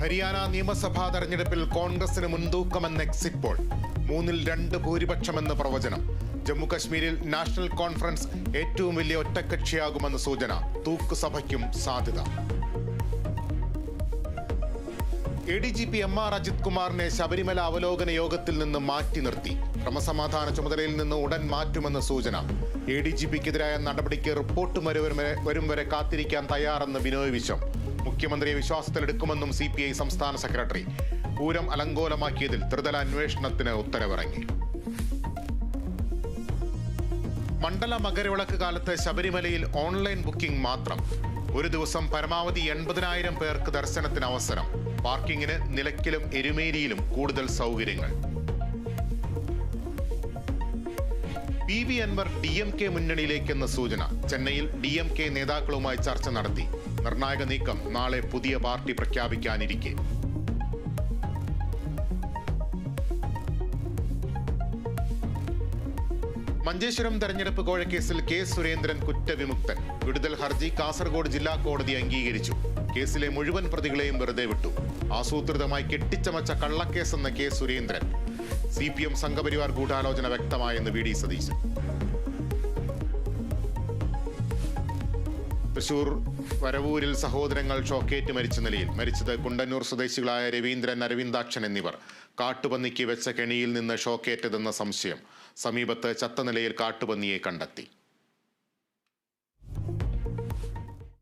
ഹരിയാന നിയമസഭാ തെരഞ്ഞെടുപ്പിൽ കോൺഗ്രസിന് മുൻതൂക്കമെന്ന എക്സിറ്റ് പോൾ. 3-2 ഭൂരിപക്ഷമെന്ന് പ്രവചനം. ജമ്മുകശ്മീരിൽ നാഷണൽ കോൺഫറൻസ് ഏറ്റവും വലിയ ഒറ്റക്കക്ഷിയാകുമെന്ന് സൂചന. തൂക്കുസഭയ്ക്കും സാധ്യത. ADGP MR അജിത് കുമാറിനെ ശബരിമല അവലോകന യോഗത്തിൽ നിന്ന് മാറ്റി നിർത്തി. ക്രമസമാധാന ചുമതലയിൽ നിന്ന് ഉടൻ മാറ്റുമെന്ന് സൂചന. ADGPക്കെതിരായ നടപടിക്ക് റിപ്പോർട്ട് വരും വരെ കാത്തിരിക്കാൻ തയ്യാറെന്ന് ബിനോയ് വിശ്വം. മുഖ്യമന്ത്രിയെ വിശ്വാസത്തിലെടുക്കുമെന്നും CPI സംസ്ഥാന സെക്രട്ടറി. പൂരം അലങ്കോലമാക്കിയതിൽ ത്രിതല അന്വേഷണത്തിന് ഉത്തരവിറങ്ങി. മണ്ഡല മകരവിളക്ക് കാലത്ത് ശബരിമലയിൽ ഓൺലൈൻ ബുക്കിംഗ് മാത്രം. ഒരു ദിവസം പരമാവധി 80,000 പേർക്ക് ദർശനത്തിന് അവസരം. പാർക്കിങ്ങിന് നിലയ്ക്കലും എരുമേലിയിലും കൂടുതൽ സൗകര്യങ്ങൾ. PV അൻവർ DMK മുന്നണിയിലേക്കെന്ന സൂചന. ചെന്നൈയിൽ DMK നേതാക്കളുമായി ചർച്ച നടത്തി. നിർണായക നീക്കം നാളെ പുതിയ പാർട്ടി പ്രഖ്യാപിക്കാനിരിക്കെ. മഞ്ചേശ്വരം തെരഞ്ഞെടുപ്പ് കോഴക്കേസിൽ K. സുരേന്ദ്രൻ കുറ്റവിമുക്തൻ. വിടുതൽ ഹർജി കാസർഗോഡ് ജില്ലാ കോടതി അംഗീകരിച്ചു. കേസിലെ മുഴുവൻ പ്രതികളെയും വെറുതെ വിട്ടു. ആസൂത്രിതമായി കെട്ടിച്ചമച്ച കള്ളക്കേസെന്ന K. സുരേന്ദ്രൻ. CPM സംഘപരിവാർ ഗൂഢാലോചന വ്യക്തമായെന്ന് VD സതീശൻ. തൃശൂർ വരവൂരിൽ സഹോദരങ്ങൾ ഷോക്കേറ്റ് മരിച്ച നിലയിൽ. മരിച്ചത് കുണ്ടന്നൂർ സ്വദേശികളായ രവീന്ദ്രൻ, അരവിന്ദാക്ഷൻ എന്നിവർ. കാട്ടുപന്നിക്ക് വെച്ച കെണിയിൽ നിന്ന് ഷോക്കേറ്റതെന്ന സംശയം. സമീപത്ത് ചത്ത നിലയിൽ കാട്ടുപന്നിയെ കണ്ടെത്തി.